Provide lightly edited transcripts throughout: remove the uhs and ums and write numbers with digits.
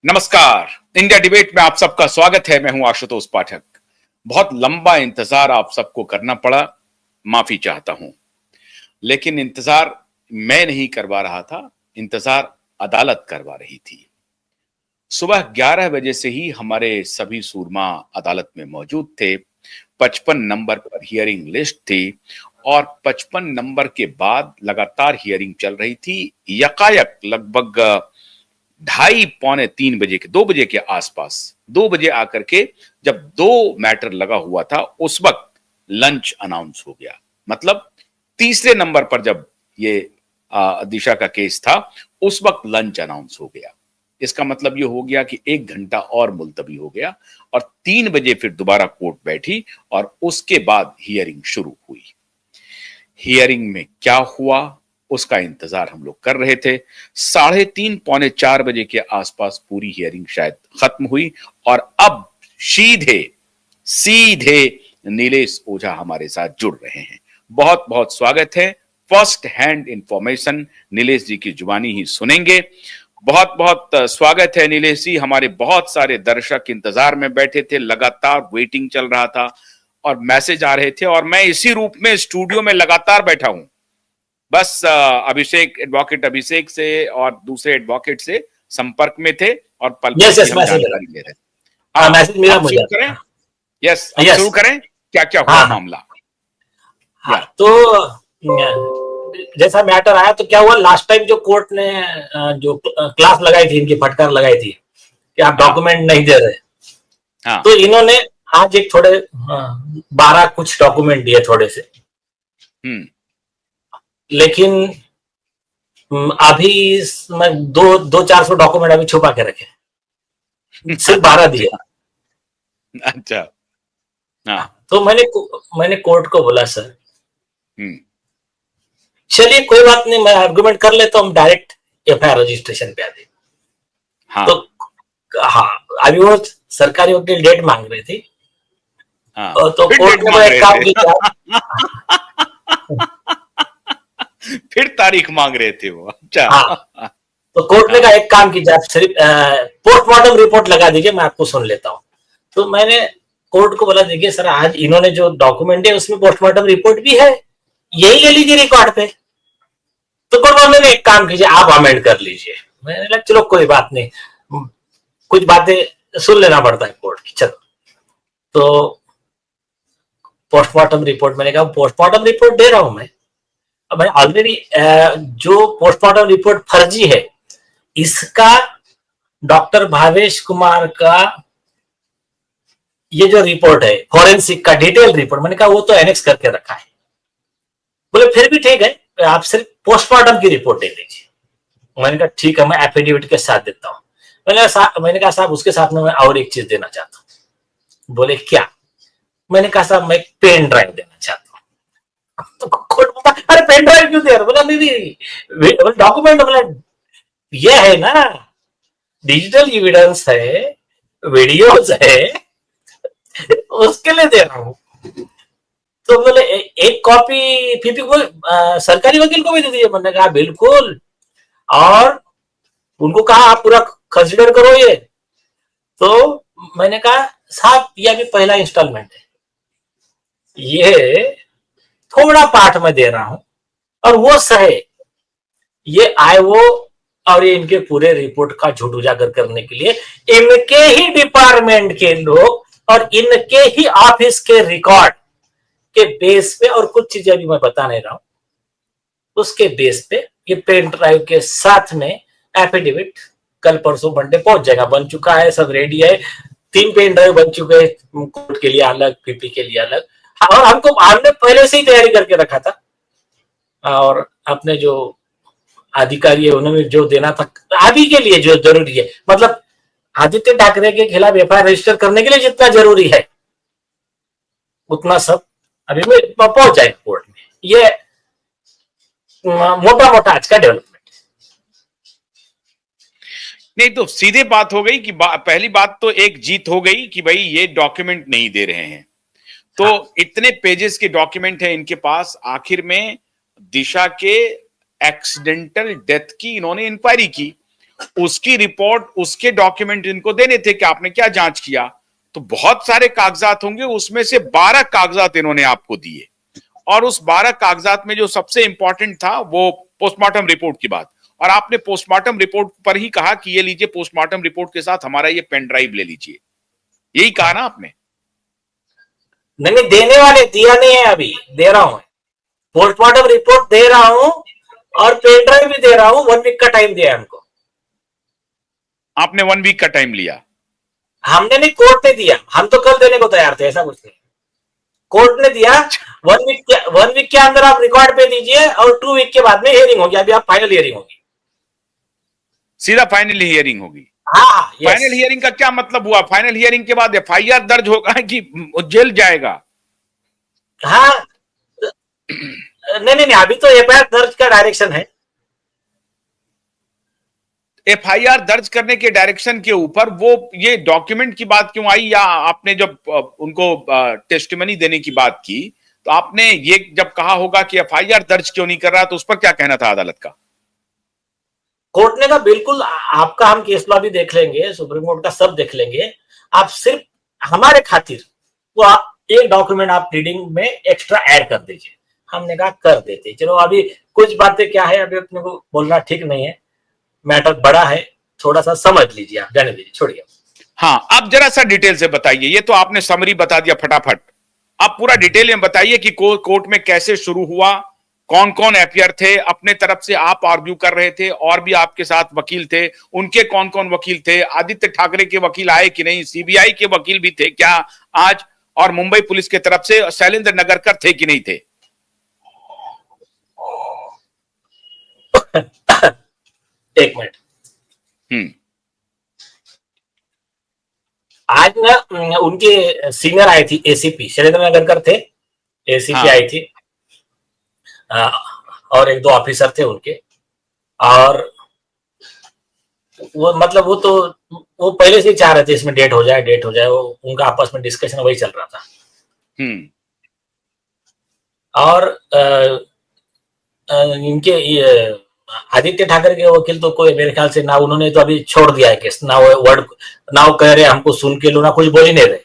नमस्कार। India debate में आप सबका स्वागत है। मैं हूं आशुतोष पाठक। बहुत लंबा इंतजार आप सबको करना पड़ा, माफी चाहता हूं। लेकिन इंतजार मैं नहीं करवा रहा था, इंतजार अदालत करवा रही थी। सुबह 11 बजे से ही हमारे सभी सूरमा अदालत में मौजूद थे। 55 नंबर पर हियरिंग लिस्ट थी और 55 नंबर के बाद लगातार हियरिंग चल रही थी। यकायक लगभग 2:30 पौने 3 बजे के 2 बजे के आसपास 2 बजे आकर के जब दो मैटर लगा हुआ था, उस वक्त लंच अनाउंस हो गया। मतलब तीसरे नंबर पर जब ये दिशा का केस था, उस वक्त लंच अनाउंस हो गया। इसका मतलब ये हो गया कि 1 घंटा और मुलतवी हो गया और 3 बजे फिर दोबारा कोर्ट बैठी और उसके बाद हियरिंग शुरू हुई। हियरिंग में क्या हुआ उसका इंतजार हम लोग कर रहे थे। 3:30 पौने 4 बजे के आसपास पूरी हियरिंग शायद खत्म हुई और अब सीधे सीधे नीलेश ओझा हमारे साथ जुड़ रहे हैं। बहुत बहुत स्वागत है। फर्स्ट हैंड इंफॉर्मेशन नीलेश जी की जुबानी ही सुनेंगे। बहुत बहुत स्वागत है नीलेश जी। हमारे बहुत सारे दर्शक इंतजार में बैठे थे, लगातार वेटिंग चल रहा था और मैसेज आ रहे थे और मैं इसी रूप में स्टूडियो में लगातार बैठा हूं। बस अभिषेक, एडवोकेट अभिषेक से और दूसरे एडवोकेट से संपर्क में थे और पल पल की हम जानकारी ले रहे थे। हाँ, मैसेज मिला अब मुझे। शुरू करें। यस, अब शुरू करें। क्या क्या हुआ मामला? तो जैसा मैटर आया तो क्या हुआ, लास्ट टाइम जो कोर्ट ने जो क्लास लगाई थी, इनकी फटकार लगाई थी कि आप डॉक्यूमेंट नहीं दे रहे, तो इन्होंने आज एक थोड़े 12 कुछ डॉक्यूमेंट दिए थोड़े से। लेकिन अभी इसमें 200-400 डॉक्यूमेंट अभी छुपा के रखे, सिर्फ 12 दिए। अच्छा। तो मैंने कोर्ट को बोला, सर चलिए कोई बात नहीं, मैं आर्गुमेंट कर लेता हूं, हम डायरेक्ट एफआईआर रजिस्ट्रेशन पे आ जाए। तो अभी वो सरकारी वकील डेट मांग रहे थे। तो कोर्ट ने एक काम किया। फिर तारीख मांग रहे थे वो। अच्छा। तो कोर्ट ने कहा एक काम कीजिए, आप सिर्फ पोस्टमार्टम रिपोर्ट लगा दीजिए, मैं आपको सुन लेता हूँ। तो मैंने कोर्ट को बोला, देखिए सर, आज इन्होंने जो डॉक्यूमेंट है उसमें पोस्टमार्टम रिपोर्ट भी है, यही ले लीजिए रिकॉर्ड पे। तो कोर्ट ने एक काम कीजिए, आप अमेंड कर लीजिए। मैंने कहा चलो कोई बात नहीं, कुछ बातें सुन लेना पड़ता है कोर्ट की। चलो, तो पोस्टमार्टम रिपोर्ट, मैंने कहा पोस्टमार्टम रिपोर्ट दे रहा हूं मैं ऑलरेडी। जो पोस्टमार्टम रिपोर्ट फर्जी है, इसका डॉक्टर भावेश कुमार का ये जो रिपोर्ट है फॉरेंसिक का डिटेल रिपोर्ट, मैंने कहा वो तो एनेक्स करके रखा है। बोले फिर भी ठीक है, आप सिर्फ पोस्टमार्टम की रिपोर्ट दे दीजिए। मैंने कहा ठीक है, मैं एफिडेविट के साथ देता हूं। मैंने कहा साहब, उसके साथ में मैं और एक चीज देना चाहता हूं। बोले क्या? मैंने कहा साहब, मैं पेन ड्राइव देना चाहता हूं। तो कोर्ट बोला, अरे पेन ड्राइव क्यों दे रहे? बोला नहीं, डॉक्यूमेंट, बोला ये है ना, डिजिटल एविडेंस है, वीडियोस है, उसके लिए दे रहा हूं। तो बोले एक कॉपी पीपी को सरकारी वकील को भी दे दीजिए। मैंने कहा बिल्कुल, और उनको कहा आप पूरा कंसिडर करो ये। तो मैंने कहा साहब, ये अभी पहला इंस्टॉलमेंट है, ये थोड़ा पार्ट में दे रहा हूं और वो सहे, ये आए वो और ये इनके पूरे रिपोर्ट का झूठ उजागर करने के लिए इनके ही डिपार्टमेंट के लोग और इनके ही ऑफिस के रिकॉर्ड के बेस पे, और कुछ चीजें अभी मैं बता नहीं रहा हूं, उसके बेस पे ये पेन ड्राइव के साथ में एफिडेविट कल परसों मंडे पहुंच जाएगा। बन चुका है, सब रेडी है। 3 पेन ड्राइव बन चुके हैं, कोर्ट के लिए अलग, पीपी के लिए अलग। और हमने पहले से ही तैयारी करके रखा था, और अपने जो अधिकारी है उन्होंने जो देना था अभी के लिए जो जरूरी है, मतलब आदित्य ठाकरे के खिलाफ एफआईआर रजिस्टर करने के लिए जितना जरूरी है उतना सब अभी में पहुंच जाएगा कोर्ट में। ये मोटा मोटा आज का डेवलपमेंट। नहीं तो सीधे बात हो गई कि पहली बात तो एक जीत हो गई कि भाई ये डॉक्यूमेंट नहीं दे रहे हैं। तो इतने पेजेस के डॉक्यूमेंट है इनके पास। आखिर में दिशा के एक्सीडेंटल डेथ की इन्होंने इंक्वायरी की उसकी रिपोर्ट, उसके डॉक्यूमेंट इनको देने थे कि आपने क्या जांच किया। तो बहुत सारे कागजात होंगे, उसमें से 12 कागजात इन्होंने आपको दिए, और उस 12 कागजात में जो सबसे इंपॉर्टेंट था वो पोस्टमार्टम रिपोर्ट की बात। और आपने पोस्टमार्टम रिपोर्ट पर ही कहा कि ये लीजिए, पोस्टमार्टम रिपोर्ट के साथ हमारा ये पेन ड्राइव ले लीजिए, यही कहा ना आपने? नहीं नहीं, देने वाले, दिया नहीं है, अभी दे रहा हूं। पोस्टमार्टम रिपोर्ट दे रहा हूं और पेन ड्राइव भी दे रहा हूं। 1 वीक का टाइम दिया हमको। आपने 1 वीक का टाइम लिया? हमने नहीं, कोर्ट ने दिया। हम तो कल देने को तैयार थे, ऐसा कुछ नहीं। कोर्ट ने दिया। 1 वीक के अंदर आप रिकॉर्ड पे दीजिए और 2 वीक के बाद में हियरिंग होगी। अभी आप फाइनल हियरिंग होगी, सीधा फाइनल हियरिंग होगी? हाँ। फाइनल हियरिंग का क्या मतलब हुआ? फाइनल हियरिंग के बाद एफआईआर दर्ज होगा कि जेल जाएगा? हाँ, नहीं नहीं नहीं, अभी तो एफआईआर दर्ज का डायरेक्शन है। एफआईआर दर्ज करने के डायरेक्शन के ऊपर वो ये डॉक्यूमेंट की बात क्यों आई? या आपने जब उनको टेस्टिमनी देने की बात की तो आपने ये जब कहा होगा कि एफआईआर दर्ज क्यों नहीं कर रहा, तो उस पर क्या कहना था अदालत का? कोर्ट ने कहा बिल्कुल, आपका हम केस लॉ भी देख लेंगे, सुप्रीम कोर्ट का सब देख लेंगे, आप सिर्फ हमारे खातिर वो एक डॉक्यूमेंट आप रीडिंग में एक्स्ट्रा ऐड कर दीजिए। हमने कहा कर देते। चलो, अभी कुछ बातें क्या है, अभी अपने को बोलना ठीक नहीं है, मैटर बड़ा है, थोड़ा सा समझ लीजिए, आप जाने दीजिए, छोड़िए। हाँ, आप जरा सा डिटेल से बताइए। ये तो आपने समरी बता दिया फटाफट, आप पूरा डिटेल में बताइए कि कोर्ट में कैसे शुरू हुआ, कौन कौन एफआईआर थे, अपने तरफ से आप आर्ग्यू कर रहे थे, और भी आपके साथ वकील थे, उनके कौन कौन वकील थे, आदित्य ठाकरे के वकील आए कि नहीं, सीबीआई के वकील भी थे क्या आज, और मुंबई पुलिस की तरफ से शैलेंद्र नगरकर थे कि नहीं थे? एक मिनट। आज ना उनके सीनियर आई थी, एसीपी शैलेंद्र नगरकर थे, एसीपी हाँ। आई थी, और 1-2 ऑफिसर थे उनके। और वो मतलब वो पहले से ही चाह रहे थे इसमें डेट हो जाए, डेट हो जाए। वो उनका आपस में डिस्कशन वही चल रहा था। और इनके आदित्य ठाकरे के वकील तो कोई मेरे ख्याल से ना, उन्होंने तो अभी छोड़ दिया है केस ना। वो वर्ड ना वो कह रहे हमको सुन के लो, ना कुछ बोल ही नहीं रहे।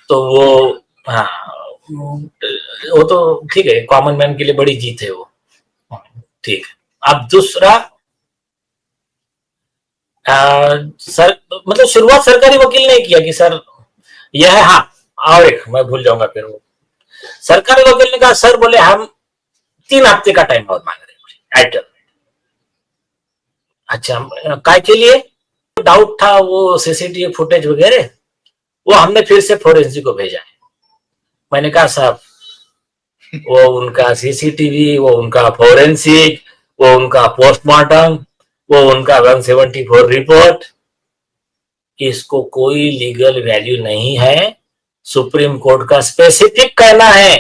तो वो, हाँ, वो तो ठीक है, कॉमन मैन के लिए बड़ी जीत है वो, ठीक। अब दूसरा, सर मतलब शुरुआत सरकारी वकील ने किया कि सर यह है, हाँ। और एक मैं भूल जाऊंगा फिर, वो सरकारी वकील ने कहा, सर बोले हम 3 हफ्ते का टाइम और मांग रहे हैं। अच्छा, काय के लिए? डाउट था वो सीसीटीवी फुटेज वगैरह, वो हमने फिर से फोरेंसिक को भेजा है। मैंने कहा साहब, वो उनका सीसीटीवी, वो उनका फोरेंसिक, वो उनका पोस्टमार्टम, वो उनका 174 रिपोर्ट, इसको कोई लीगल वैल्यू नहीं है। सुप्रीम कोर्ट का स्पेसिफिक कहना है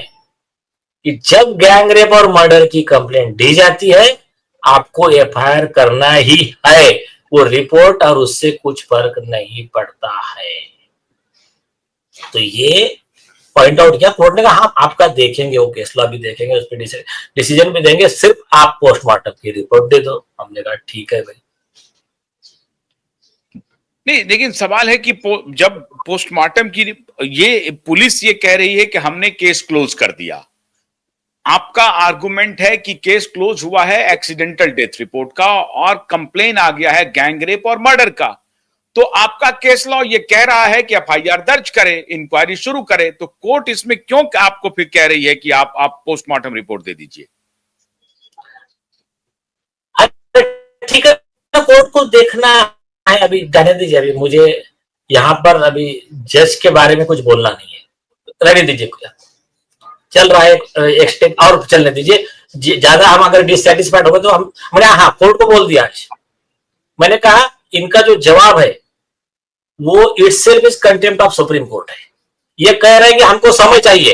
कि जब गैंगरेप और मर्डर की कंप्लेंट दी जाती है, आपको एफआईआर करना ही है। वो रिपोर्ट और उससे कुछ फर्क नहीं पड़ता है। तो ये पॉइंट आउट किया कोर्ट ने। कहा हाँ, आपका देखेंगे, वो केस लॉ भी देखेंगे, उस पर डिसीजन भी देंगे, सिर्फ आप पोस्टमार्टम की रिपोर्ट दे दो। हमने कहा ठीक है भाई। नहीं, लेकिन सवाल है कि जब पोस्टमार्टम की ये पुलिस ये कह रही है कि हमने केस क्लोज कर दिया, आपका आर्गुमेंट है कि केस क्लोज हुआ है एक्सीडेंटल डेथ रिपोर्ट का, और कंप्लेन आ गया है गैंगरेप और मर्डर का, तो आपका केस लॉ ये कह रहा है कि एफआईआर दर्ज करें, इंक्वायरी शुरू करें। तो कोर्ट इसमें क्यों आपको फिर कह रही है कि आप पोस्टमार्टम रिपोर्ट दे दीजिए? ठीक है, कोर्ट को देखना है, अभी जाने दीजिए। अभी मुझे यहाँ पर अभी जज के बारे में कुछ बोलना नहीं है, रहने दीजिए। चल रहा है एक स्टेप और चलने दीजिए। ज्यादा हम अगर डिससेटिस्फाइड हो गए तो मैंने हाँ कोर्ट को बोल दिया आज। मैंने कहा इनका जो जवाब है वो itself is contempt of supreme court है। ये कह रहे हैं कि हमको समय चाहिए,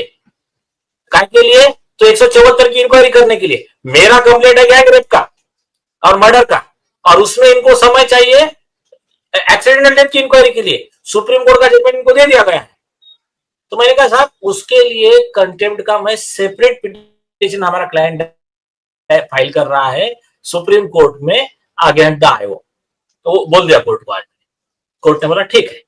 काय के लिए? तो 174 की इंक्वायरी करने के लिए। मेरा कंप्लेंट है गैंग रेप का और मर्डर का, और उसमें इनको समय चाहिए एक्सीडेंटल डेथ की इंक्वायरी के लिए। सुप्रीम कोर्ट का जजमेंट इनको दे दिया गया है। तो मैंने कहा साहब, उसके लिए कंटेम्प्ट का मैं सेपरेट पिटीशन हमारा क्लाइंट फाइल कर रहा है सुप्रीम कोर्ट में, अगेंस्ट द आयोग। तो वो बोल दिया कोर्ट को आज। कोर्ट ने बोला ठीक है,